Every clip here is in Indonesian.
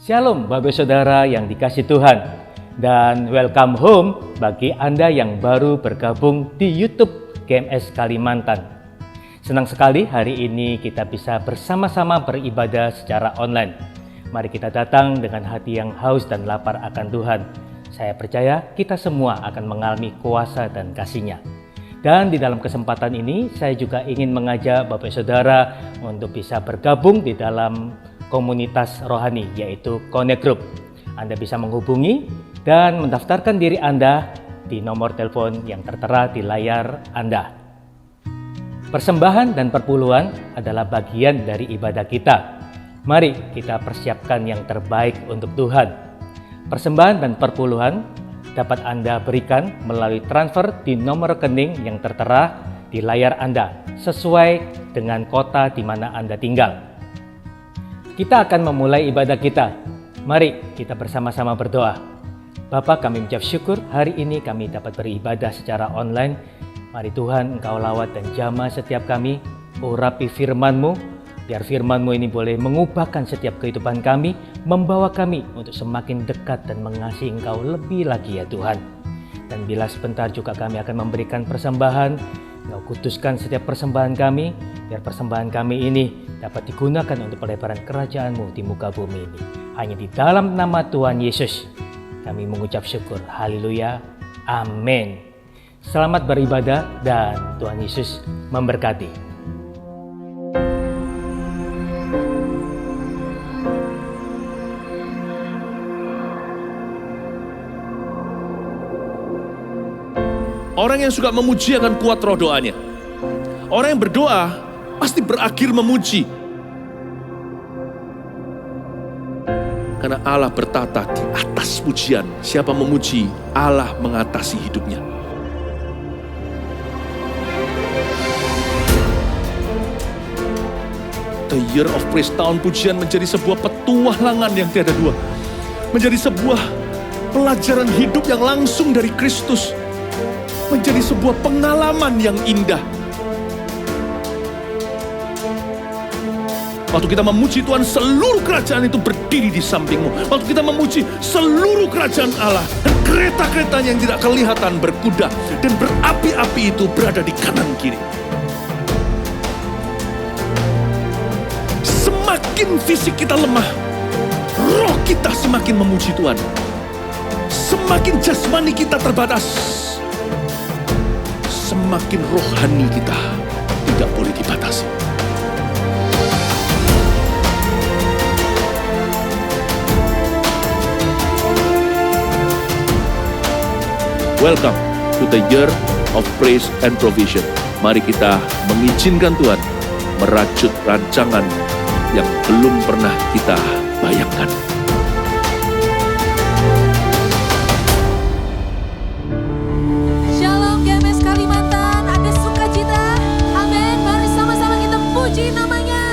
Shalom Bapak Saudara yang dikasih Tuhan, dan welcome home bagi Anda yang baru bergabung di YouTube GMS Kalimantan. Senang sekali hari ini kita bisa bersama-sama beribadah secara online. Mari kita datang dengan hati yang haus dan lapar akan Tuhan. Saya percaya kita semua akan mengalami kuasa dan kasih-Nya. Dan di dalam kesempatan ini saya juga ingin mengajak Bapak Saudara untuk bisa bergabung di dalam komunitas rohani, yaitu Connect Group. Anda bisa menghubungi dan mendaftarkan diri Anda di nomor telepon yang tertera di layar Anda. Persembahan dan perpuluhan adalah bagian dari ibadah kita. Mari kita persiapkan yang terbaik untuk Tuhan. Persembahan dan perpuluhan dapat Anda berikan melalui transfer di nomor rekening yang tertera di layar Anda sesuai dengan kota di mana Anda tinggal. Kita akan memulai ibadah kita. Mari kita bersama-sama berdoa. Bapa, kami mengucap syukur hari ini kami dapat beribadah secara online. Mari Tuhan, Engkau lawat dan jamah setiap kami. Urapi firman-Mu, biar firman-Mu ini boleh mengubahkan setiap kehidupan kami, membawa kami untuk semakin dekat dan mengasihi Engkau lebih lagi ya Tuhan. Dan bila sebentar juga kami akan memberikan persembahan, Engkau kuduskan setiap persembahan kami, biar persembahan kami ini dapat digunakan untuk pelebaran kerajaan-Mu di muka bumi ini. Hanya di dalam nama Tuhan Yesus kami mengucap syukur. Haleluya. Amin. Selamat beribadah dan Tuhan Yesus memberkati. Orang yang suka memuji akan kuat roh doanya. Orang yang berdoa pasti berakhir memuji. Karena Allah bertata di atas pujian. Siapa memuji, Allah mengatasi hidupnya. The Year of Praise, tahun pujian menjadi sebuah petualangan yang tiada dua. Menjadi sebuah pelajaran hidup yang langsung dari Kristus. Menjadi sebuah pengalaman yang indah. Waktu kita memuji Tuhan, seluruh kerajaan itu berdiri di sampingmu. Waktu kita memuji, seluruh kerajaan Allah dan kereta-keretanya yang tidak kelihatan berkuda dan berapi-api itu berada di kanan kiri. Semakin fisik kita lemah, roh kita semakin memuji Tuhan. Semakin jasmani kita terbatas, semakin rohani kita tidak boleh dibatasi. Welcome to the Year of Praise and Provision. Mari kita mengizinkan Tuhan merajut rancangan yang belum pernah kita bayangkan. Shalom GMS Kalimantan, ada sukacita. Amin. Mari sama-sama kita puji namanya.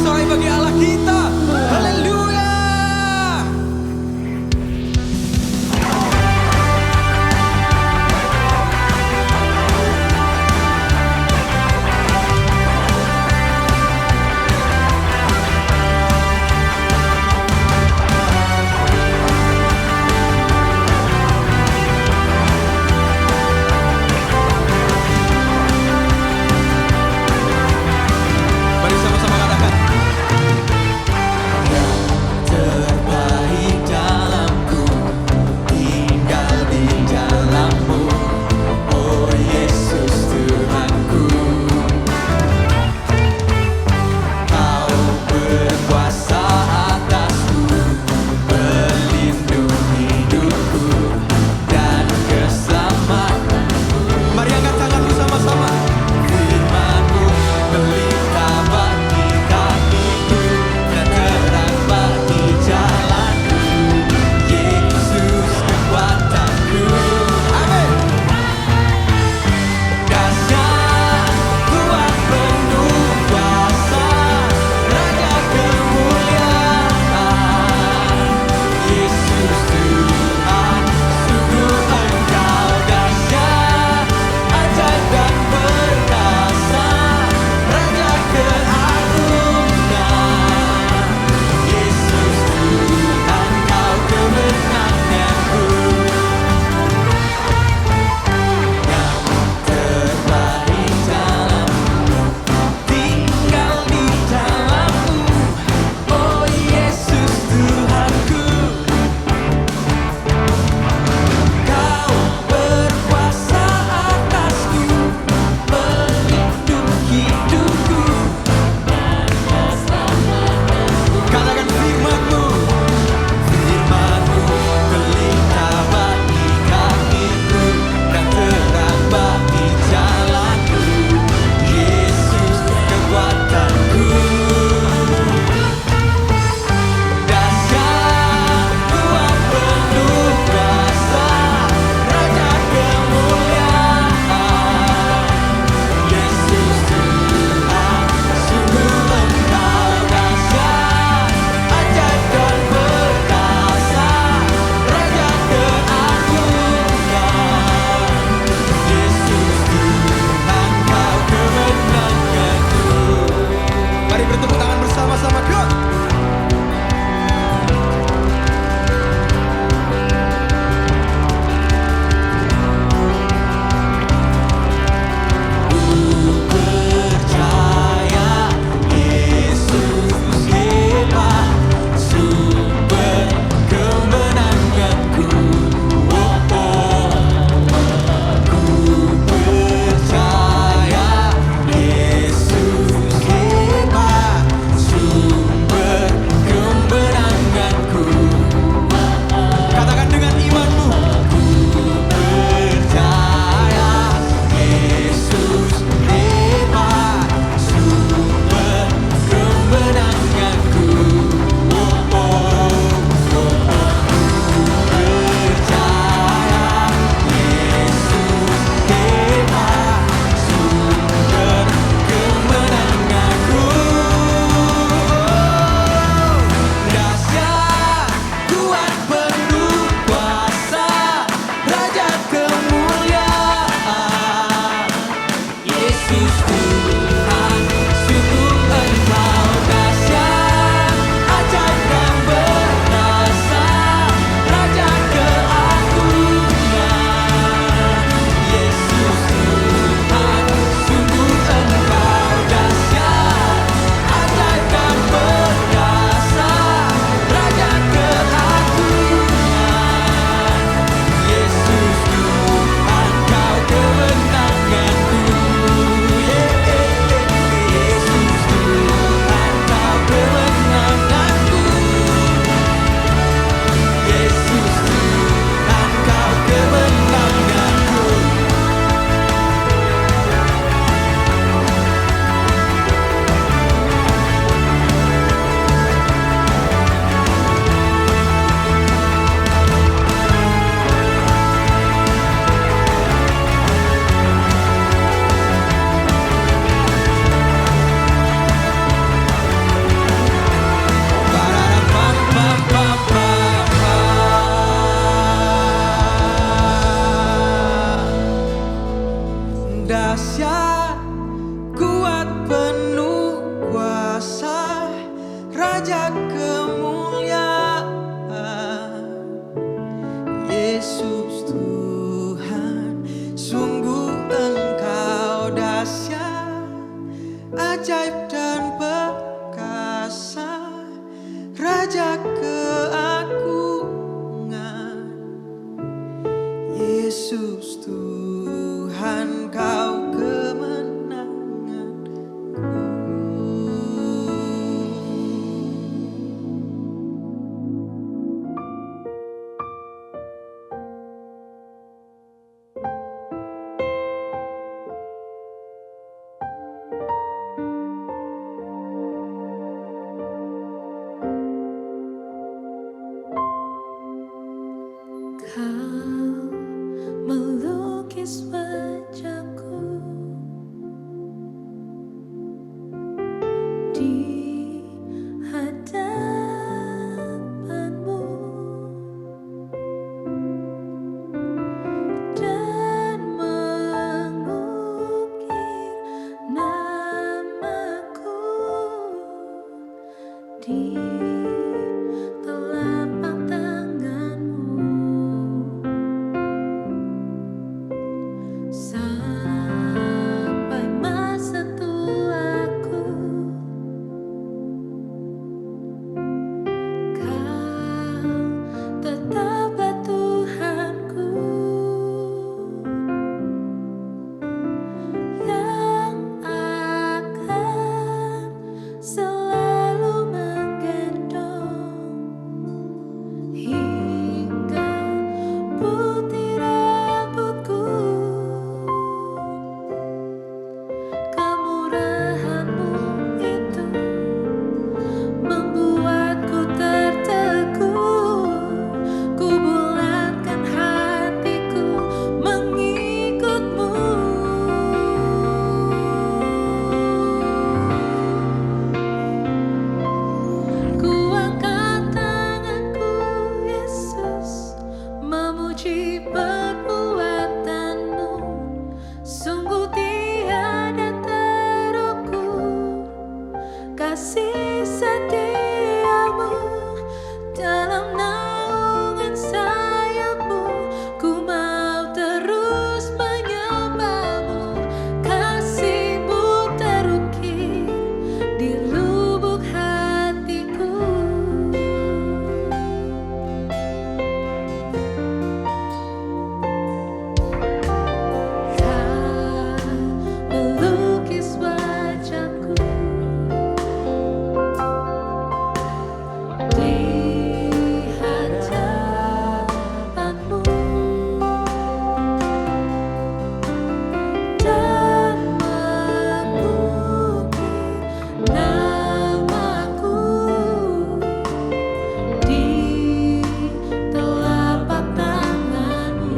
bersorai bagi Allah kita. Haleluya. Mari sama-sama katakan. ajaib dan perkasa, Raja keagungan. Yesus Tuhan, Kau kemenanganku. Kau melukis wajahku di hadapanmu dan mengukir namaku di telapak tanganmu. Sampai masa tuaku, Kau tetaplah Tuhanku yang akan selalu menggendong hingga putih rambutku. Kemurahan-Mu itu membuatku tertegun. Ku bulatkan hatiku mengikut-Mu. Ku angkat tanganku, Yesus, memuji perbuatan-Mu. Sungguh tiada terukur kasih setia-Mu. Dalam naungan sayap-Mu, ku mau terus menyembah-Mu. Kasih-Mu terukir di lubuk hatiku. Kau melukis wajahku di hadapanmu dan mengukir namaku di telapak tanganmu.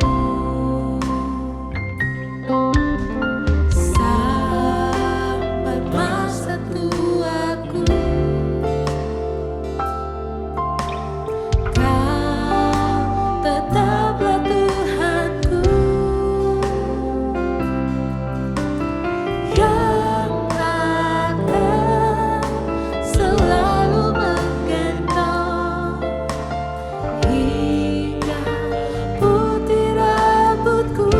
Sampai masa tuaku, Kau tetaplah Tuhanku yang akan selalu menggendong hingga putih rambutku.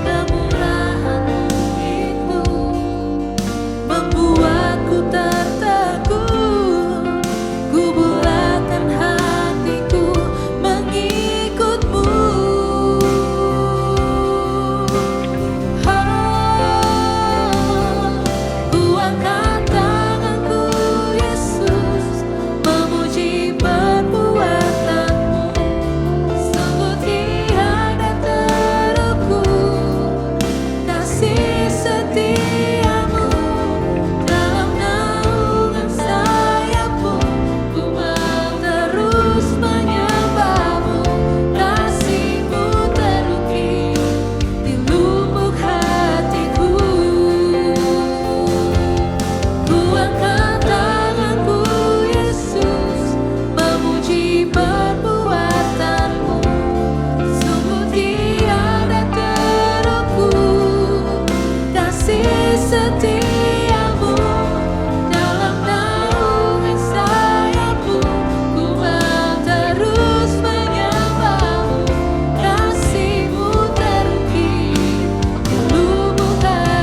Kemurahan-Mu itu membuatku tertegun. Ku bulatkan hatiku mengikut-Mu. Ku angkat tanganku, Yesus, memuji perbuatan-Mu. Sungguh tiada terukur kasih setia-Mu. Dalam naungan sayap-Mu, ku mau terus menyembah-Mu. Kasih-Mu terukir di lubuk hatiku. Ku angkat tanganku, Yesus, memuji perbuatan-Mu. Sungguh tiada terukur kasih setia-Mu. Dalam naungan sayap-Mu, ku mau terus menyembah-Mu. Kasih-Mu terukir di lubuk hatiku.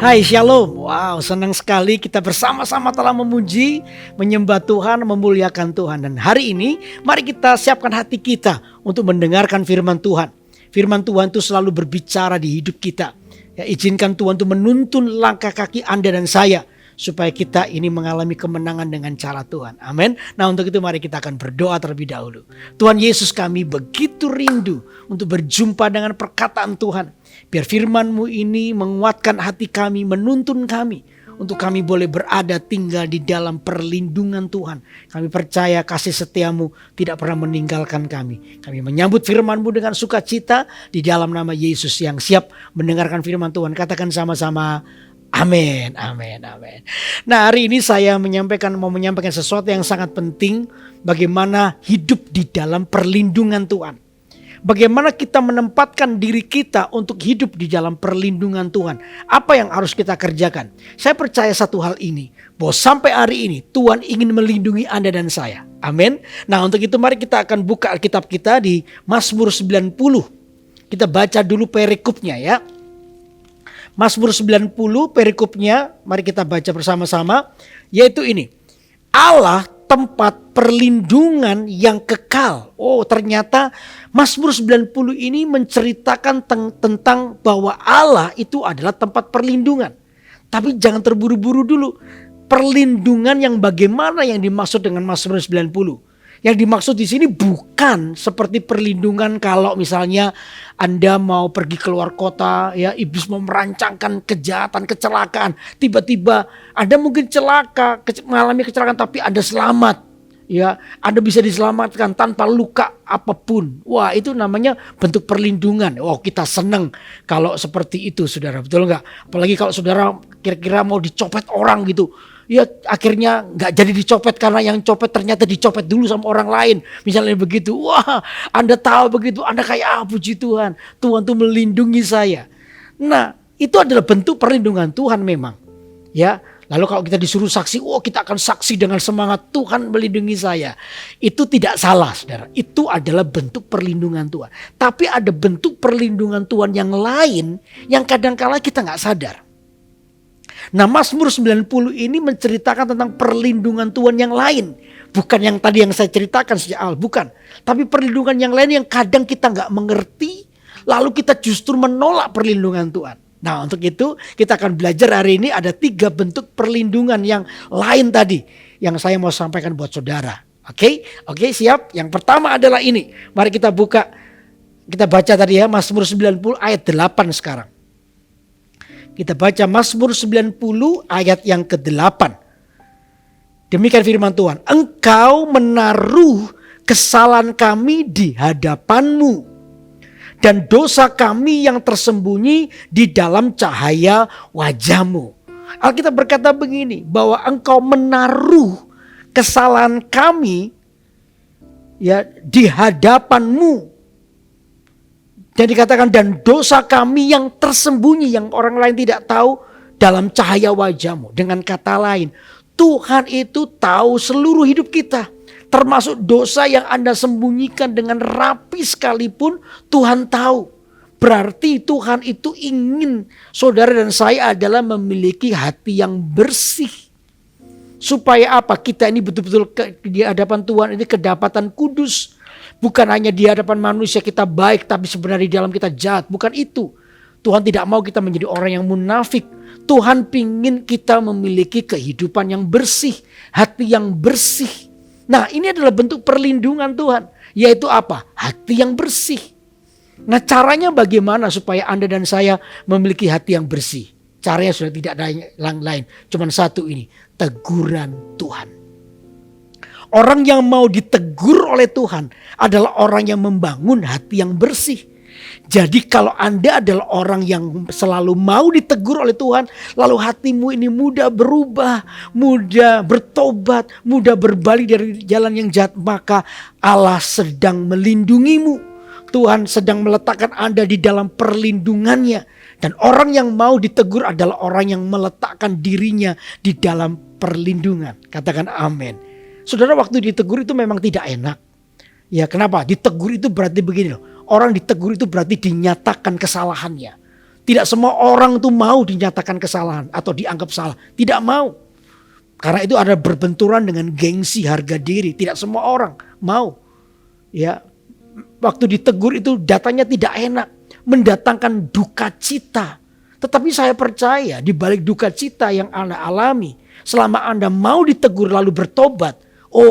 Hai Shalom, wow senang sekali kita bersama-sama telah memuji, menyembah Tuhan, memuliakan Tuhan. Dan hari ini mari kita siapkan hati kita untuk mendengarkan firman Tuhan. Firman Tuhan itu selalu berbicara di hidup kita. Ya, izinkan Tuhan untuk menuntun langkah kaki Anda dan saya, supaya kita ini mengalami kemenangan dengan cara Tuhan. Amin. Nah untuk itu mari kita akan berdoa terlebih dahulu. Tuhan Yesus, kami begitu rindu untuk berjumpa dengan perkataan Tuhan. Biar firman-Mu ini menguatkan hati kami, menuntun kami, untuk kami boleh berada tinggal di dalam perlindungan Tuhan. Kami percaya kasih setia-Mu tidak pernah meninggalkan kami. Kami menyambut firman-Mu dengan sukacita di dalam nama Yesus yang siap mendengarkan firman Tuhan. Katakan sama-sama, amin, amin, amin. Nah hari ini saya mau menyampaikan sesuatu yang sangat penting. Bagaimana hidup di dalam perlindungan Tuhan. Bagaimana kita menempatkan diri kita untuk hidup di dalam perlindungan Tuhan. Apa yang harus kita kerjakan? Saya percaya satu hal ini, bahwa sampai hari ini Tuhan ingin melindungi Anda dan saya. Amin. Nah untuk itu mari kita akan buka Alkitab kita di Mazmur 90. Kita baca dulu perikopnya ya. Mazmur 90 perikopnya, mari kita baca bersama-sama. Yaitu ini, Allah tempat perlindungan yang kekal. Oh ternyata Mazmur 90 ini menceritakan tentang bahwa Allah itu adalah tempat perlindungan. Tapi jangan terburu-buru dulu. Perlindungan yang bagaimana yang dimaksud dengan Mazmur 90? Yang dimaksud di sini bukan seperti perlindungan kalau misalnya Anda mau pergi keluar kota, ya iblis mau merancangkan kejahatan, kecelakaan. Tiba-tiba Anda mungkin celaka, mengalami kecelakaan tapi Anda selamat. Ya, Anda bisa diselamatkan tanpa luka apapun. Wah, itu namanya bentuk perlindungan. Oh, kita senang kalau seperti itu, saudara. Betul nggak? Apalagi kalau saudara kira-kira mau dicopet orang gitu. Ya akhirnya nggak jadi dicopet karena yang copet ternyata dicopet dulu sama orang lain. Misalnya begitu. Wah, Anda tahu begitu. Anda kayak puji Tuhan. Tuhan tuh melindungi saya. Nah, itu adalah bentuk perlindungan Tuhan memang. Ya. Lalu kalau kita disuruh saksi, kita akan saksi dengan semangat Tuhan melindungi saya. Itu tidak salah, saudara. Itu adalah bentuk perlindungan Tuhan. Tapi ada bentuk perlindungan Tuhan yang lain yang kadang-kala kita nggak sadar. Nah Mazmur 90 ini menceritakan tentang perlindungan Tuhan yang lain. Bukan yang tadi yang saya ceritakan sejak awal, bukan. Tapi perlindungan yang lain yang kadang kita nggak mengerti. Lalu kita justru menolak perlindungan Tuhan. Nah untuk itu kita akan belajar hari ini ada 3 bentuk perlindungan yang lain tadi. Yang saya mau sampaikan buat saudara. Oke, siap? Yang pertama adalah ini. Mari kita buka. Kita baca tadi ya Mazmur 90 ayat 8 sekarang. Kita baca Mazmur 90 ayat yang ke-8. Demikian firman Tuhan. Engkau menaruh kesalahan kami di hadapan-Mu. Dan dosa kami yang tersembunyi di dalam cahaya wajah-Mu. Alkitab berkata begini. Bahwa engkau menaruh kesalahan kami ya di hadapan-Mu. Dan dikatakan dan dosa kami yang tersembunyi yang orang lain tidak tahu dalam cahaya wajah-Mu. Dengan kata lain, Tuhan itu tahu seluruh hidup kita. Termasuk dosa yang Anda sembunyikan dengan rapi sekalipun Tuhan tahu. Berarti Tuhan itu ingin saudara dan saya adalah memiliki hati yang bersih. Supaya apa? Kita ini betul-betul di hadapan Tuhan ini kedapatan kudus. Bukan hanya di hadapan manusia kita baik tapi sebenarnya di dalam kita jahat. Bukan itu. Tuhan tidak mau kita menjadi orang yang munafik. Tuhan pingin kita memiliki kehidupan yang bersih. Hati yang bersih. Nah ini adalah bentuk perlindungan Tuhan. Yaitu apa? Hati yang bersih. Nah caranya bagaimana supaya Anda dan saya memiliki hati yang bersih? Caranya sudah tidak ada yang lain. Cuma satu ini. Teguran Tuhan. Orang yang mau ditegur oleh Tuhan adalah orang yang membangun hati yang bersih. Jadi kalau Anda adalah orang yang selalu mau ditegur oleh Tuhan, lalu hatimu ini mudah berubah, mudah bertobat, mudah berbalik dari jalan yang jahat, maka Allah sedang melindungimu. Tuhan sedang meletakkan Anda di dalam perlindungannya. Dan orang yang mau ditegur adalah orang yang meletakkan dirinya di dalam perlindungan. Katakan amin. Saudara, waktu ditegur itu memang tidak enak. Ya kenapa? Ditegur itu berarti begini loh. Orang ditegur itu berarti dinyatakan kesalahannya. Tidak semua orang tuh mau dinyatakan kesalahan atau dianggap salah. Tidak mau. Karena itu ada berbenturan dengan gengsi, harga diri. Tidak semua orang mau. Ya, waktu ditegur itu datanya tidak enak. Mendatangkan duka cita. Tetapi saya percaya di balik duka cita yang Anda alami, selama Anda mau ditegur lalu bertobat,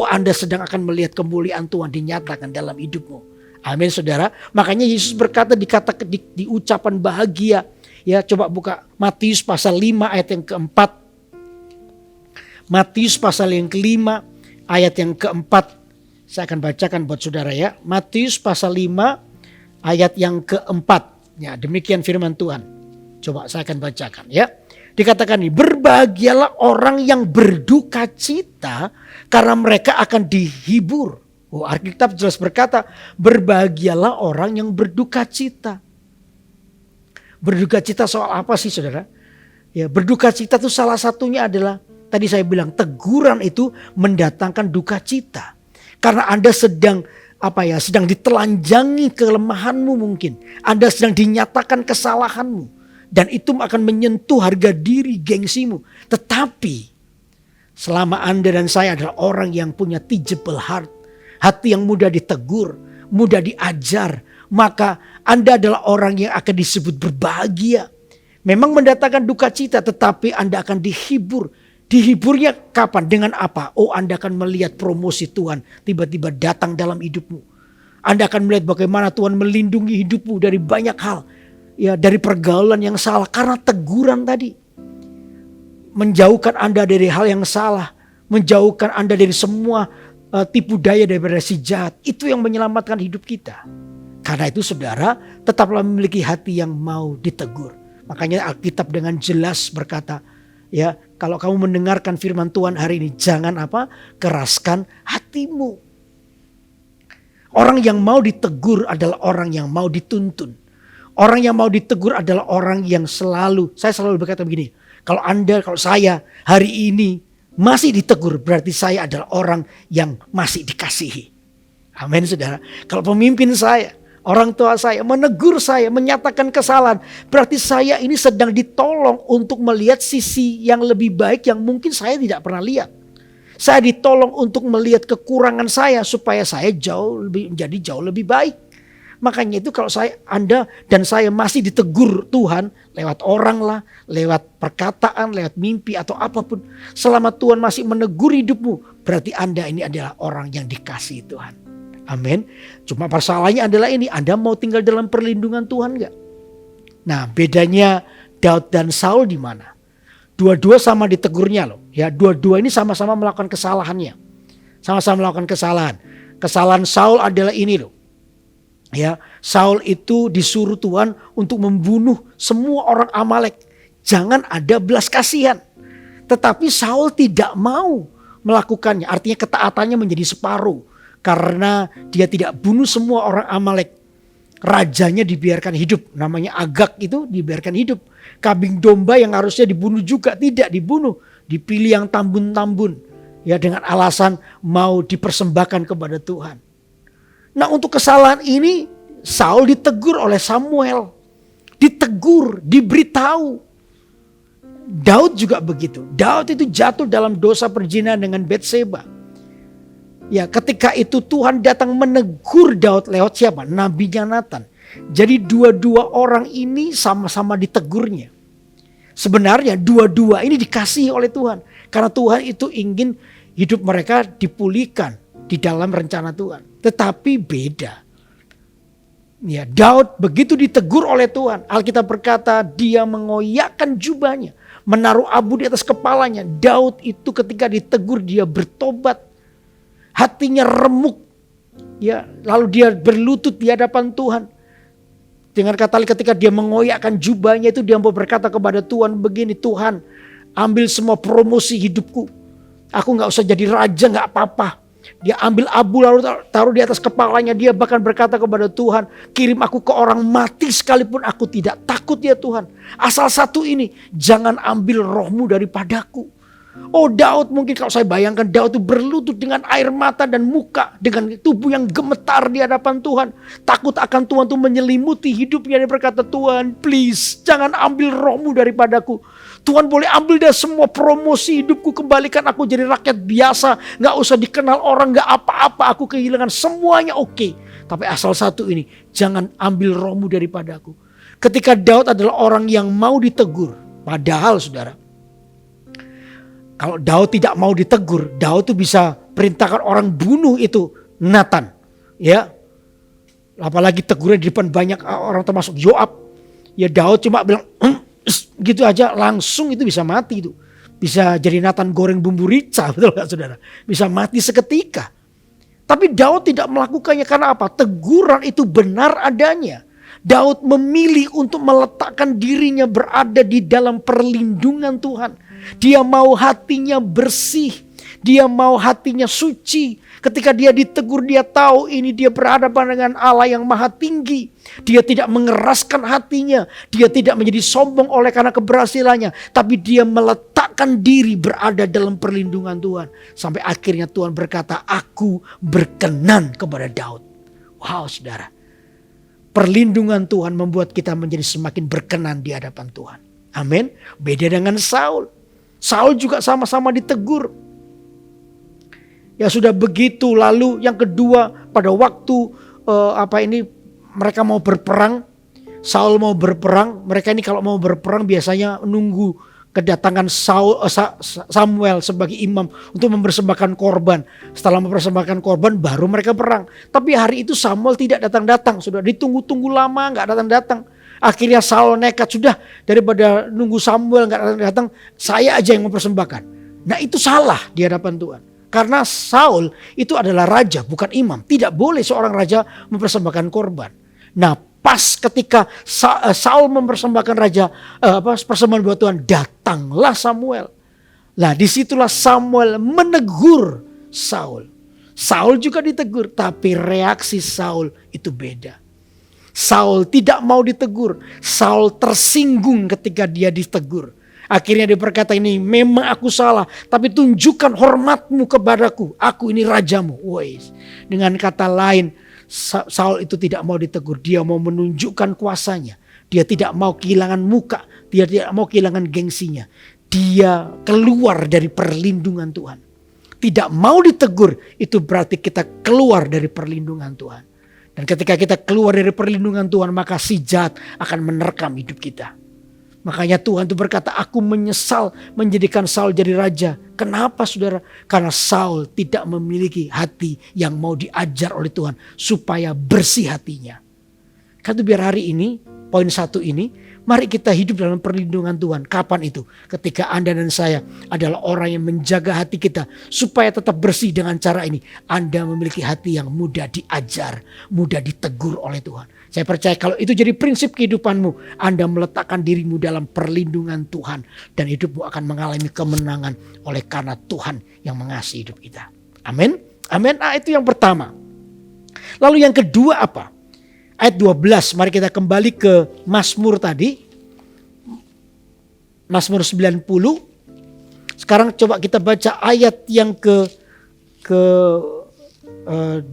Anda sedang akan melihat kemuliaan Tuhan dinyatakan dalam hidupmu. Amin saudara. Makanya Yesus berkata di ucapan bahagia. Ya, coba buka Matius pasal 5 ayat yang keempat. Matius pasal yang kelima ayat yang keempat. Saya akan bacakan buat saudara ya. Matius pasal 5 ayat yang keempat. Ya, demikian firman Tuhan. Coba saya akan bacakan ya. Dikatakan ini, berbahagialah orang yang berduka cita karena mereka akan dihibur. Alkitab jelas berkata, berbahagialah orang yang berduka cita. Berduka cita soal apa sih saudara? Ya, berduka cita itu salah satunya adalah, tadi saya bilang teguran itu mendatangkan duka cita. Karena Anda sedang ditelanjangi kelemahanmu mungkin. Anda sedang dinyatakan kesalahanmu. Dan itu akan menyentuh harga diri gengsimu. Tetapi selama Anda dan saya adalah orang yang punya teachable heart. Hati yang mudah ditegur, mudah diajar. Maka Anda adalah orang yang akan disebut berbahagia. Memang mendatangkan duka cita tetapi Anda akan dihibur. Dihiburnya kapan? Dengan apa? Anda akan melihat promosi Tuhan tiba-tiba datang dalam hidupmu. Anda akan melihat bagaimana Tuhan melindungi hidupmu dari banyak hal. Ya, dari pergaulan yang salah karena teguran tadi. Menjauhkan Anda dari hal yang salah. Menjauhkan Anda dari semua tipu daya daripada si jahat. Itu yang menyelamatkan hidup kita. Karena itu saudara, tetaplah memiliki hati yang mau ditegur. Makanya Alkitab dengan jelas berkata, ya, kalau kamu mendengarkan firman Tuhan hari ini, jangan keraskan hatimu. Orang yang mau ditegur adalah orang yang mau dituntun. Orang yang mau ditegur adalah orang yang saya selalu berkata begini, kalau saya hari ini masih ditegur, berarti saya adalah orang yang masih dikasihi. Amin saudara. Kalau pemimpin saya, orang tua saya menegur saya, menyatakan kesalahan, berarti saya ini sedang ditolong untuk melihat sisi yang lebih baik yang mungkin saya tidak pernah lihat. Saya ditolong untuk melihat kekurangan saya supaya saya menjadi jauh lebih baik. Makanya itu kalau Anda dan saya masih ditegur Tuhan lewat orang lah, lewat perkataan, lewat mimpi atau apapun. Selama Tuhan masih menegur hidupmu, berarti Anda ini adalah orang yang dikasihi Tuhan. Amin. Cuma masalahnya adalah ini, Anda mau tinggal dalam perlindungan Tuhan gak? Nah, bedanya Daud dan Saul di mana? Dua-dua sama ditegurnya loh. Ya, dua-dua ini sama-sama melakukan kesalahannya. Sama-sama melakukan kesalahan. Kesalahan Saul adalah ini loh. Ya, Saul itu disuruh Tuhan untuk membunuh semua orang Amalek. Jangan ada belas kasihan. Tetapi Saul tidak mau melakukannya. Artinya ketaatannya menjadi separuh. Karena dia tidak bunuh semua orang Amalek. Rajanya dibiarkan hidup. Namanya Agag itu dibiarkan hidup. Kambing domba yang harusnya dibunuh juga tidak dibunuh. Dipilih yang tambun-tambun. Ya, dengan alasan mau dipersembahkan kepada Tuhan. Nah, untuk kesalahan ini Saul ditegur oleh Samuel. Ditegur, diberitahu. Daud juga begitu. Daud itu jatuh dalam dosa perzinahan dengan Batseba. Ya, ketika itu Tuhan datang menegur Daud lewat siapa? Nabinya Nathan. Jadi dua-dua orang ini sama-sama ditegurnya. Sebenarnya dua-dua ini dikasihi oleh Tuhan. Karena Tuhan itu ingin hidup mereka dipulihkan di dalam rencana Tuhan. Tetapi beda. Ya, Daud begitu ditegur oleh Tuhan. Alkitab berkata dia mengoyakkan jubahnya. Menaruh abu di atas kepalanya. Daud itu ketika ditegur dia bertobat. Hatinya remuk. Ya, lalu dia berlutut di hadapan Tuhan. Dengan kata lain ketika dia mengoyakkan jubahnya itu dia mau berkata kepada Tuhan begini, Tuhan ambil semua promosi hidupku. Aku gak usah jadi raja gak apa-apa. Dia ambil abu lalu taruh di atas kepalanya. Dia bahkan berkata kepada Tuhan, kirim aku ke orang mati sekalipun aku tidak takut ya Tuhan. Asal satu ini, jangan ambil rohmu daripadaku. Oh Daud, mungkin kalau saya bayangkan Daud itu berlutut dengan air mata dan muka, dengan tubuh yang gemetar di hadapan Tuhan. Takut akan Tuhan itu menyelimuti hidupnya. Dia berkata, Tuhan please jangan ambil rohmu daripadaku. Tuhan boleh ambil dari semua promosi hidupku, kembalikan aku jadi rakyat biasa. Gak usah dikenal orang, gak apa-apa, aku kehilangan semuanya oke. Tapi asal satu ini, jangan ambil rohmu daripadaku. Ketika Daud adalah orang yang mau ditegur. Padahal saudara, kalau Daud tidak mau ditegur, Daud tuh bisa perintahkan orang bunuh itu Nathan. Ya. Apalagi tegurnya di depan banyak orang termasuk Yoab. Ya Daud cuma bilang gitu aja langsung itu bisa mati itu. Bisa jadi Nathan goreng bumbu rica, betul gak saudara? Bisa mati seketika. Tapi Daud tidak melakukannya karena apa? Teguran itu benar adanya. Daud memilih untuk meletakkan dirinya berada di dalam perlindungan Tuhan. Dia mau hatinya bersih. Dia mau hatinya suci. Ketika dia ditegur, dia tahu ini dia berhadapan dengan Allah yang maha tinggi. Dia tidak mengeraskan hatinya. Dia tidak menjadi sombong oleh karena keberhasilannya. Tapi dia meletakkan diri berada dalam perlindungan Tuhan. Sampai akhirnya Tuhan berkata, aku berkenan kepada Daud. Wow saudara. Perlindungan Tuhan membuat kita menjadi semakin berkenan di hadapan Tuhan. Amin. Beda dengan Saul. Saul juga sama-sama ditegur. Ya sudah begitu. Lalu yang kedua, pada waktu mereka mau berperang. Saul mau berperang. Mereka ini kalau mau berperang biasanya nunggu kedatangan Samuel sebagai imam untuk mempersembahkan korban. Setelah mempersembahkan korban baru mereka perang. Tapi hari itu Samuel tidak datang-datang. Sudah ditunggu-tunggu lama gak datang-datang. Akhirnya Saul nekat, sudah daripada nunggu Samuel gak datang-datang, saya aja yang mempersembahkan. Nah itu salah di hadapan Tuhan. Karena Saul itu adalah raja bukan imam. Tidak boleh seorang raja mempersembahkan korban. Nah pas ketika Saul mempersembahkan persembahan buat Tuhan, datanglah Samuel. Nah disitulah Samuel menegur Saul. Saul juga ditegur, tapi reaksi Saul itu beda. Saul tidak mau ditegur. Saul tersinggung ketika dia ditegur. Akhirnya dia berkata, ini memang aku salah, tapi tunjukkan hormatmu kepadaku. Aku ini rajamu. Wais. Dengan kata lain, Saul itu tidak mau ditegur. Dia mau menunjukkan kuasanya. Dia tidak mau kehilangan muka. Dia tidak mau kehilangan gengsinya. Dia keluar dari perlindungan Tuhan. Tidak mau ditegur, itu berarti kita keluar dari perlindungan Tuhan. Dan ketika kita keluar dari perlindungan Tuhan, maka si jahat akan menerkam hidup kita. Makanya Tuhan itu berkata, aku menyesal menjadikan Saul jadi raja. Kenapa saudara? Karena Saul tidak memiliki hati yang mau diajar oleh Tuhan supaya bersih hatinya. Kan itu biar hari ini, poin 1 ini, mari kita hidup dalam perlindungan Tuhan. Kapan itu? Ketika Anda dan saya adalah orang yang menjaga hati kita supaya tetap bersih dengan cara ini. Anda memiliki hati yang mudah diajar, mudah ditegur oleh Tuhan. Saya percaya kalau itu jadi prinsip kehidupanmu, Anda meletakkan dirimu dalam perlindungan Tuhan. Dan hidupmu akan mengalami kemenangan oleh karena Tuhan yang mengasihi hidup kita. Amin. Amin. Itu yang pertama. Lalu yang kedua apa? Ayat 12, mari kita kembali ke Mazmur tadi. Mazmur 90. Sekarang coba kita baca ayat yang ke 12.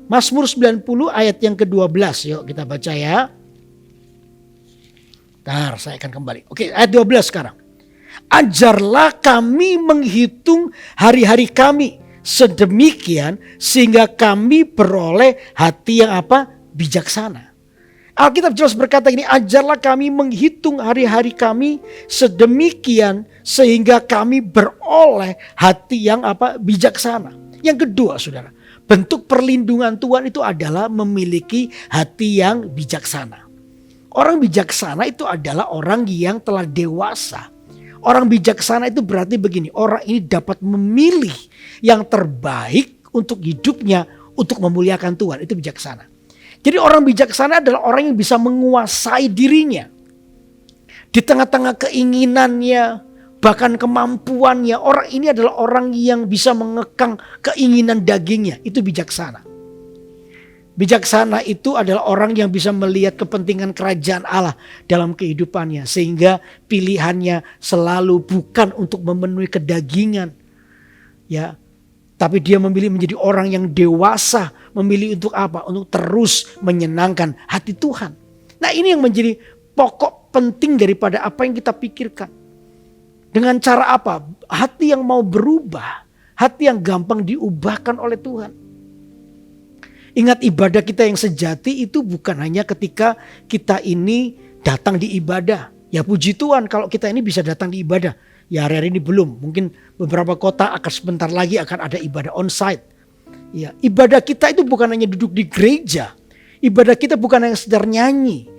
Mazmur 90 ayat yang ke-12. Yuk kita baca ya. Bentar, saya akan kembali. Oke, ayat 12 sekarang. Ajarlah kami menghitung hari-hari kami sedemikian sehingga kami beroleh hati yang apa? Bijaksana. Alkitab jelas berkata ini, ajarlah kami menghitung hari-hari kami sedemikian sehingga kami beroleh hati yang apa? Bijaksana. Yang kedua saudara, bentuk perlindungan Tuhan itu adalah memiliki hati yang bijaksana. Orang bijaksana itu adalah orang yang telah dewasa. Orang bijaksana itu berarti begini, orang ini dapat memilih yang terbaik untuk hidupnya untuk memuliakan Tuhan, itu bijaksana. Jadi orang bijaksana adalah orang yang bisa menguasai dirinya. Di tengah-tengah keinginannya, bahkan kemampuannya, orang ini adalah orang yang bisa mengekang keinginan dagingnya, itu bijaksana. Bijaksana itu adalah orang yang bisa melihat kepentingan kerajaan Allah dalam kehidupannya. Sehingga pilihannya selalu bukan untuk memenuhi kedagingan. Ya, tapi dia memilih menjadi orang yang dewasa. Memilih untuk apa? Untuk terus menyenangkan hati Tuhan. Nah, ini yang menjadi pokok penting daripada apa yang kita pikirkan. Dengan cara apa? Hati yang mau berubah. Hati yang gampang diubahkan oleh Tuhan. Ingat, ibadah kita yang sejati itu bukan hanya ketika kita ini datang di ibadah. Ya puji Tuhan kalau kita ini bisa datang di ibadah. Ya hari-hari ini belum. Mungkin beberapa kota akan sebentar lagi akan ada ibadah onsite. Ya, ibadah kita itu bukan hanya duduk di gereja. Ibadah kita bukan hanya sekedar nyanyi.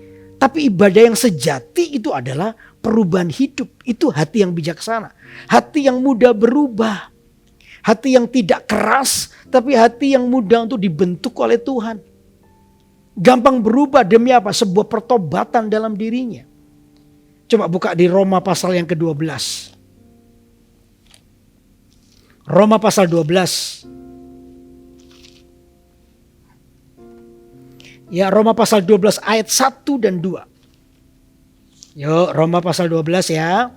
Tapi ibadah yang sejati itu adalah perubahan hidup. Itu hati yang bijaksana. Hati yang mudah berubah. Hati yang tidak keras, tapi hati yang mudah untuk dibentuk oleh Tuhan. Gampang berubah demi apa? Sebuah pertobatan dalam dirinya. Coba buka di Roma pasal yang ke-12. Roma pasal 12. Ya, Roma pasal 12 ayat 1 dan 2. Yuk, Roma pasal 12 ya.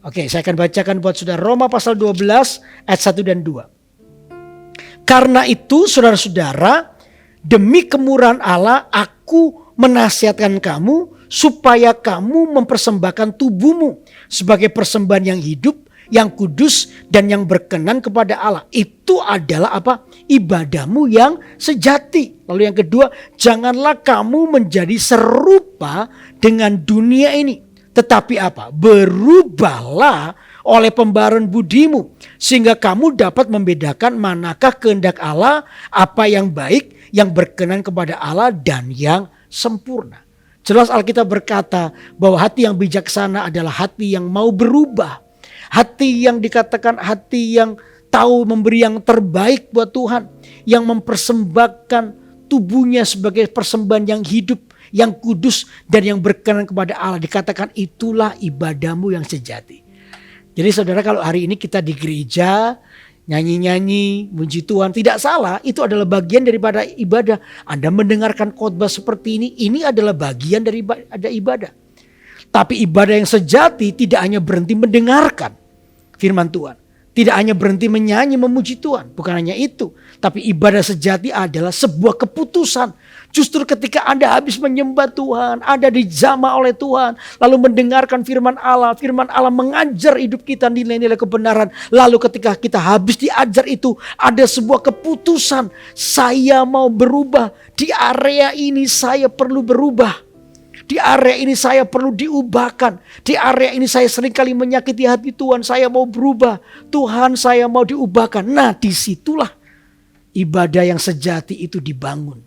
Oke, saya akan bacakan buat saudara. Roma pasal 12 ayat 1 dan 2. Karena itu saudara-saudara, demi kemurahan Allah aku menasihatkan kamu supaya kamu mempersembahkan tubuhmu sebagai persembahan yang hidup, yang kudus dan yang berkenan kepada Allah. Itu adalah apa? Ibadahmu yang sejati. Lalu yang kedua, janganlah kamu menjadi serupa dengan dunia ini. Tetapi apa? Berubahlah oleh pembaruan budimu. Sehingga kamu dapat membedakan manakah kehendak Allah, apa yang baik, yang berkenan kepada Allah dan yang sempurna. Jelas Alkitab berkata bahwa hati yang bijaksana adalah hati yang mau berubah. Hati yang dikatakan hati yang tahu memberi yang terbaik buat Tuhan. Yang mempersembahkan tubuhnya sebagai persembahan yang hidup, yang kudus dan yang berkenan kepada Allah. Dikatakan itulah ibadahmu yang sejati. Jadi saudara, kalau hari ini kita di gereja nyanyi-nyanyi, muji Tuhan, tidak salah, itu adalah bagian daripada ibadah. Anda mendengarkan khotbah seperti ini adalah bagian dari ibadah. Tapi ibadah yang sejati tidak hanya berhenti mendengarkan firman Tuhan. Tidak hanya berhenti menyanyi memuji Tuhan. Bukan hanya itu. Tapi ibadah sejati adalah sebuah keputusan. Justru ketika Anda habis menyembah Tuhan, Anda dijamah oleh Tuhan, lalu mendengarkan firman Allah mengajar hidup kita nilai-nilai kebenaran. Lalu ketika kita habis diajar itu, ada sebuah keputusan. Saya mau berubah. Di area ini saya perlu berubah. Di area ini saya perlu diubahkan. Di area ini saya seringkali menyakiti hati Tuhan. Saya mau berubah. Tuhan, saya mau diubahkan. Nah, disitulah ibadah yang sejati itu dibangun.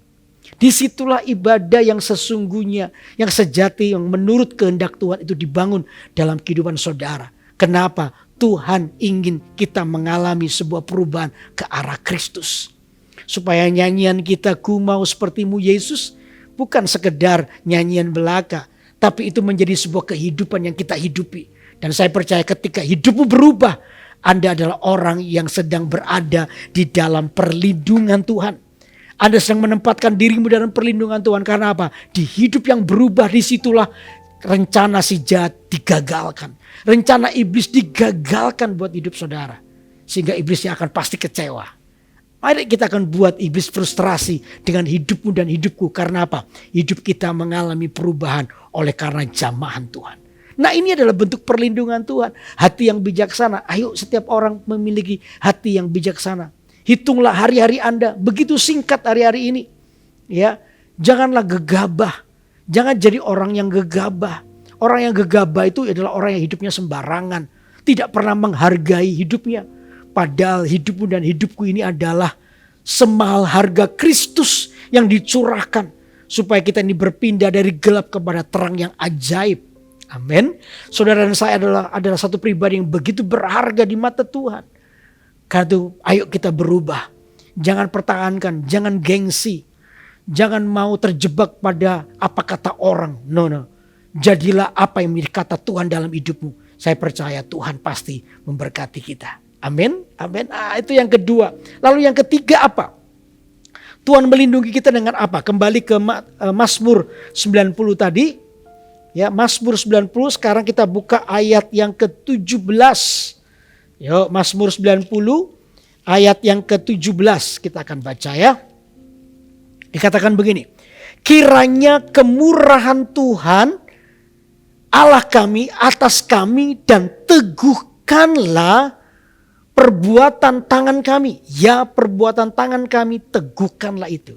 Disitulah ibadah yang sesungguhnya, yang sejati, yang menurut kehendak Tuhan itu dibangun dalam kehidupan saudara. Kenapa? Tuhan ingin kita mengalami sebuah perubahan ke arah Kristus. Supaya nyanyian kita, ku mau sepertimu Yesus, bukan sekedar nyanyian belaka, tapi itu menjadi sebuah kehidupan yang kita hidupi. Dan saya percaya ketika hidupmu berubah, Anda adalah orang yang sedang berada di dalam perlindungan Tuhan. Anda sedang menempatkan dirimu dalam perlindungan Tuhan. Karena apa? Di hidup yang berubah, disitulah rencana si jahat digagalkan. Rencana iblis digagalkan buat hidup saudara. Sehingga iblisnya akan pasti kecewa. Mari kita akan buat iblis frustrasi dengan hidupmu dan hidupku. Karena apa? Hidup kita mengalami perubahan oleh karena jamahan Tuhan. Nah, ini adalah bentuk perlindungan Tuhan. Hati yang bijaksana. Ayo, setiap orang memiliki hati yang bijaksana. Hitunglah hari-hari Anda. Begitu singkat hari-hari ini. Ya, janganlah gegabah. Jangan jadi orang yang gegabah. Orang yang gegabah itu adalah orang yang hidupnya sembarangan. Tidak pernah menghargai hidupnya. Padahal hidupmu dan hidupku ini adalah semahal harga Kristus yang dicurahkan. Supaya kita ini berpindah dari gelap kepada terang yang ajaib. Amin. Saudara dan saya adalah satu pribadi yang begitu berharga di mata Tuhan. Karena itu ayo kita berubah. Jangan pertahankan, jangan gengsi. Jangan mau terjebak pada apa kata orang. No. Jadilah apa yang menjadi kata Tuhan dalam hidupmu. Saya percaya Tuhan pasti memberkati kita. Amin. Amin. Itu yang kedua. Lalu yang ketiga apa? Tuhan melindungi kita dengan apa? Kembali ke Mazmur 90 tadi. Ya, Mazmur 90, sekarang kita buka ayat yang ke-17. Yuk, Mazmur 90 ayat yang ke-17 kita akan baca ya. Dikatakan begini. Kiranya kemurahan Tuhan Allah kami atas kami dan teguhkanlah perbuatan tangan kami. Ya, perbuatan tangan kami, teguhkanlah itu.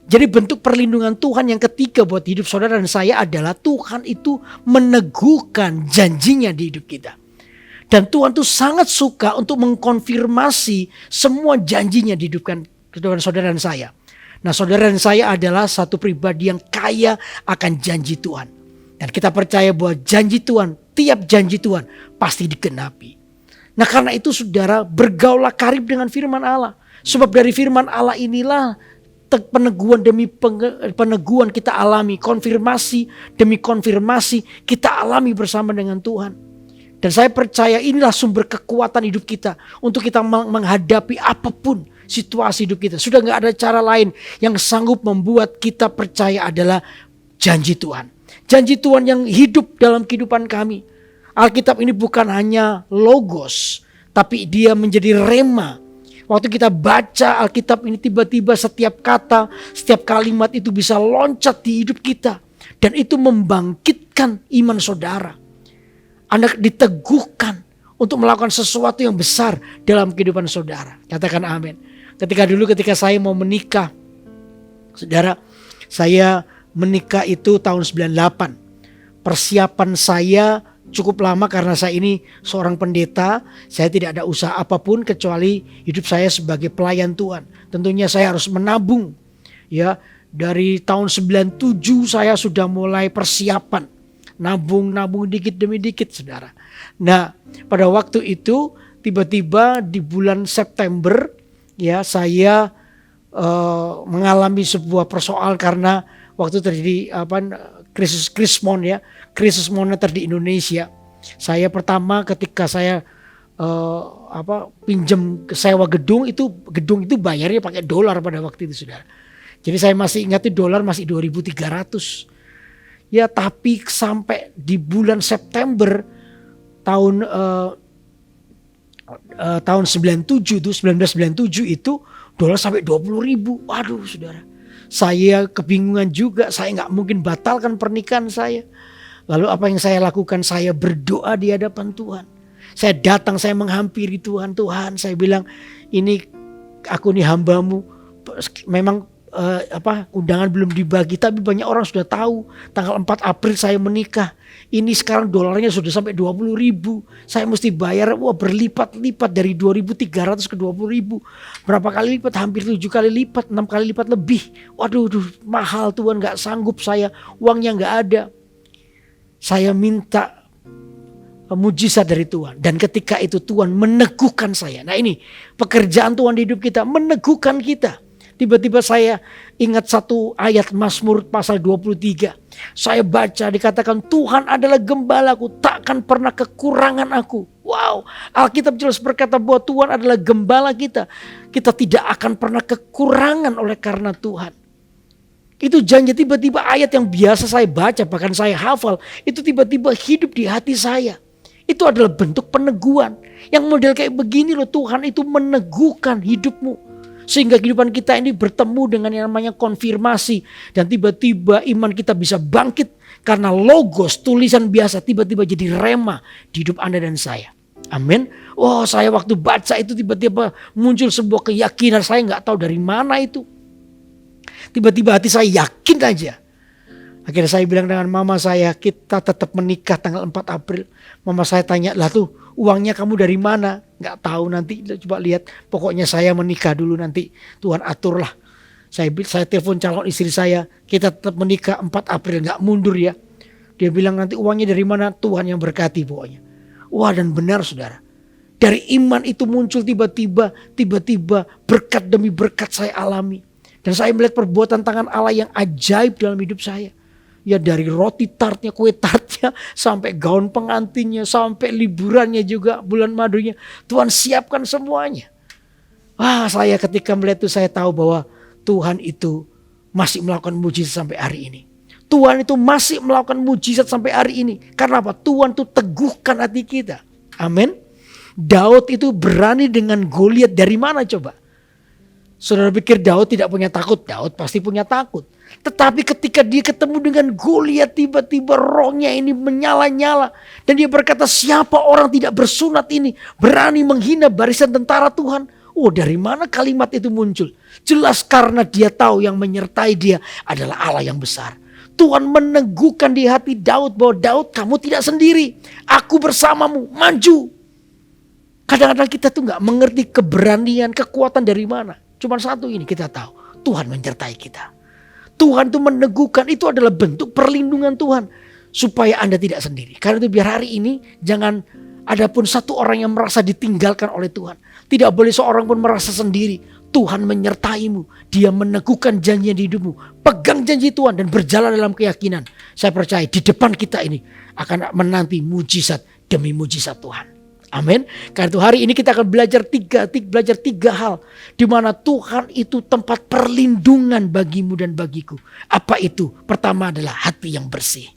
Jadi bentuk perlindungan Tuhan yang ketiga buat hidup saudara dan saya adalah Tuhan itu meneguhkan janjinya di hidup kita. Dan Tuhan tuh sangat suka untuk mengkonfirmasi semua janjinya di hidup saudara dan saya. Nah, saudara dan saya adalah satu pribadi yang kaya akan janji Tuhan. Dan kita percaya bahwa janji Tuhan, tiap janji Tuhan pasti digenapi. Nah, karena itu saudara, bergaulah karib dengan firman Allah. Sebab dari firman Allah inilah peneguhan demi peneguhan kita alami. Konfirmasi demi konfirmasi kita alami bersama dengan Tuhan. Dan saya percaya inilah sumber kekuatan hidup kita. Untuk kita menghadapi apapun situasi hidup kita. Sudah gak ada cara lain yang sanggup membuat kita percaya adalah janji Tuhan. Janji Tuhan yang hidup dalam kehidupan kami. Alkitab ini bukan hanya logos, tapi dia menjadi rema. Waktu kita baca Alkitab ini tiba-tiba setiap kata, setiap kalimat itu bisa loncat di hidup kita. Dan itu membangkitkan iman saudara. Anda diteguhkan untuk melakukan sesuatu yang besar dalam kehidupan saudara. Katakan amin. Ketika saya mau menikah, saudara, saya menikah itu tahun 98. Persiapan saya cukup lama karena saya ini seorang pendeta. Saya tidak ada usaha apapun kecuali hidup saya sebagai pelayan Tuhan. Tentunya saya harus menabung. Ya, dari tahun 97 saya sudah mulai persiapan. Nabung dikit demi dikit, saudara. Nah, pada waktu itu tiba-tiba di bulan September ya saya mengalami sebuah persoalan karena waktu terjadi krisis moneter di Indonesia. Saya pertama ketika saya pinjam sewa gedung itu bayarnya pakai dolar pada waktu itu, saudara. Jadi saya masih ingat itu dolar masih 2.300. Ya, tapi sampai di bulan September tahun 1997 itu dolar sampai 20.000. Waduh, saudara. Saya kebingungan juga, saya nggak mungkin batalkan pernikahan saya. Lalu apa yang saya lakukan? Saya berdoa di hadapan Tuhan. Saya datang, saya menghampiri Tuhan. Tuhan, saya bilang, ini aku nih hambamu. Memang undangan belum dibagi, tapi banyak orang sudah tahu. Tanggal 4 April saya menikah. Ini sekarang dolarnya sudah sampai 20.000. Saya mesti bayar berlipat-lipat dari 2.300 ke 20.000. Berapa kali lipat? Hampir 7 kali lipat, 6 kali lipat lebih. Waduh, mahal Tuhan, gak sanggup saya. Uangnya gak ada. Saya minta mujizat dari Tuhan. Dan ketika itu Tuhan meneguhkan saya. Nah, ini pekerjaan Tuhan di hidup kita, meneguhkan kita. Tiba-tiba saya ingat satu ayat Mazmur pasal 23. Saya baca dikatakan Tuhan adalah gembalaku, takkan pernah kekurangan aku. Wow, Alkitab jelas berkata bahwa Tuhan adalah gembala kita. Kita tidak akan pernah kekurangan oleh karena Tuhan. Itu janji, tiba-tiba ayat yang biasa saya baca, bahkan saya hafal, itu tiba-tiba hidup di hati saya. Itu adalah bentuk peneguhan. Yang model kayak begini loh, Tuhan itu meneguhkan hidupmu. Sehingga kehidupan kita ini bertemu dengan yang namanya konfirmasi. Dan tiba-tiba iman kita bisa bangkit. Karena logos, tulisan biasa tiba-tiba jadi rema di hidup Anda dan saya. Amin. Oh, saya waktu baca itu tiba-tiba muncul sebuah keyakinan. Saya gak tahu dari mana itu. Tiba-tiba hati saya yakin aja. Akhirnya saya bilang dengan mama saya, kita tetap menikah tanggal 4 April. Mama saya tanya, lah tuh uangnya kamu dari mana? Gak tahu, nanti coba lihat. Pokoknya saya menikah dulu, nanti Tuhan aturlah. Saya telepon calon istri saya, kita tetap menikah 4 April, gak mundur ya. Dia bilang nanti uangnya dari mana? Tuhan yang berkati pokoknya. Wah, dan benar saudara. Dari iman itu muncul tiba-tiba berkat demi berkat saya alami. Dan saya melihat perbuatan tangan Allah yang ajaib dalam hidup saya. Ya, dari roti tartnya, kue tartnya, sampai gaun pengantinnya, sampai liburannya juga, bulan madunya. Tuhan siapkan semuanya. Wah, saya ketika melihat itu saya tahu bahwa Tuhan itu masih melakukan mujizat sampai hari ini. Tuhan itu masih melakukan mujizat sampai hari ini. Karena apa? Tuhan itu teguhkan hati kita. Amin. Daud itu berani dengan Goliat dari mana coba? Saudara pikir Daud tidak punya takut? Daud pasti punya takut. Tetapi ketika dia ketemu dengan Goliat, tiba-tiba rohnya ini menyala-nyala. Dan dia berkata, siapa orang tidak bersunat ini berani menghina barisan tentara Tuhan? Oh, dari mana kalimat itu muncul? Jelas karena dia tahu yang menyertai dia adalah Allah yang besar. Tuhan meneguhkan di hati Daud bahwa Daud, kamu tidak sendiri. Aku bersamamu, maju. Kadang-kadang kita tuh gak mengerti keberanian, kekuatan dari mana. Cuma satu ini kita tahu, Tuhan menyertai kita. Tuhan tuh meneguhkan, itu adalah bentuk perlindungan Tuhan. Supaya Anda tidak sendiri. Karena itu biar hari ini jangan ada pun satu orang yang merasa ditinggalkan oleh Tuhan. Tidak boleh seorang pun merasa sendiri. Tuhan menyertaimu. Dia meneguhkan janji di hidupmu. Pegang janji Tuhan dan berjalan dalam keyakinan. Saya percaya di depan kita ini akan menanti mujizat demi mujizat Tuhan. Amin. Karena itu hari ini kita akan belajar tiga hal. Di mana Tuhan itu tempat perlindungan bagimu dan bagiku. Apa itu? Pertama adalah hati yang bersih.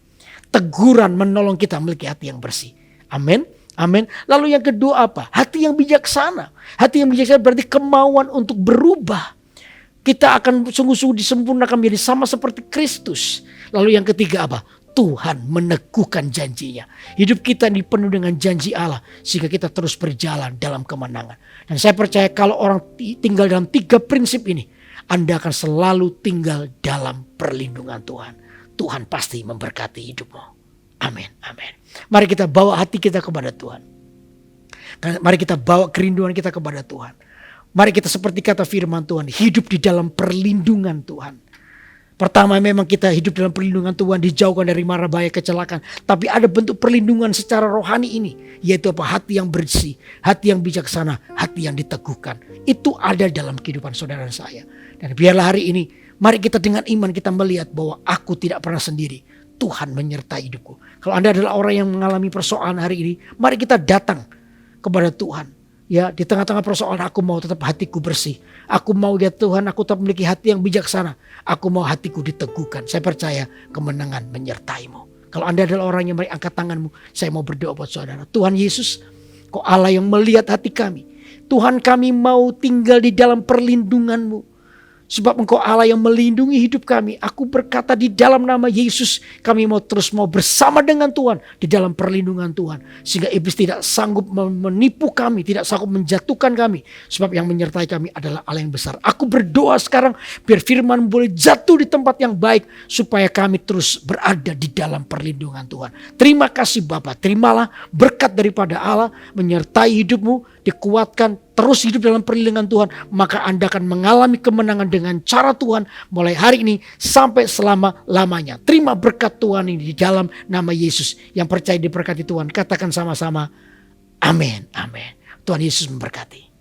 Teguran menolong kita memiliki hati yang bersih. Amin. Amin. Lalu yang kedua apa? Hati yang bijaksana. Hati yang bijaksana berarti kemauan untuk berubah. Kita akan sungguh-sungguh disempurnakan menjadi sama seperti Kristus. Lalu yang ketiga apa? Tuhan meneguhkan janjinya. Hidup kita dipenuhi dengan janji Allah. Sehingga kita terus berjalan dalam kemenangan. Dan saya percaya kalau orang tinggal dalam 3 prinsip ini, Anda akan selalu tinggal dalam perlindungan Tuhan. Tuhan pasti memberkati hidupmu. Amin, amin. Mari kita bawa hati kita kepada Tuhan. Mari kita bawa kerinduan kita kepada Tuhan. Mari kita seperti kata firman Tuhan, hidup di dalam perlindungan Tuhan. Pertama memang kita hidup dalam perlindungan Tuhan, dijauhkan dari mara bahaya kecelakaan. Tapi ada bentuk perlindungan secara rohani ini, yaitu apa? Hati yang bersih, hati yang bijaksana, hati yang diteguhkan. Itu ada dalam kehidupan saudara dan saya. Dan biarlah hari ini, mari kita dengan iman kita melihat bahwa aku tidak pernah sendiri. Tuhan menyertai hidupku. Kalau Anda adalah orang yang mengalami persoalan hari ini, mari kita datang kepada Tuhan. Ya, di tengah-tengah persoalan aku mau tetap hatiku bersih. Aku mau ya Tuhan, aku tetap memiliki hati yang bijaksana. Aku mau hatiku diteguhkan. Saya percaya kemenangan menyertaimu. Kalau Anda adalah orang yang mari angkat tanganmu, saya mau berdoa buat saudara. Tuhan Yesus, Kau Allah yang melihat hati kami. Tuhan, kami mau tinggal di dalam perlindungan-Mu. Sebab Engkau Allah yang melindungi hidup kami. Aku berkata di dalam nama Yesus, kami mau terus bersama dengan Tuhan di dalam perlindungan Tuhan. Sehingga iblis tidak sanggup menipu kami, tidak sanggup menjatuhkan kami. Sebab yang menyertai kami adalah Allah yang besar. Aku berdoa sekarang biar firman boleh jatuh di tempat yang baik. Supaya kami terus berada di dalam perlindungan Tuhan. Terima kasih Bapa, terimalah berkat daripada Allah menyertai hidupmu, dikuatkan, terus hidup dalam perlindungan Tuhan, maka Anda akan mengalami kemenangan dengan cara Tuhan mulai hari ini sampai selama-lamanya. Terima berkat Tuhan ini di dalam nama Yesus. Yang percaya diberkati Tuhan, katakan sama-sama, amin, amin. Tuhan Yesus memberkati.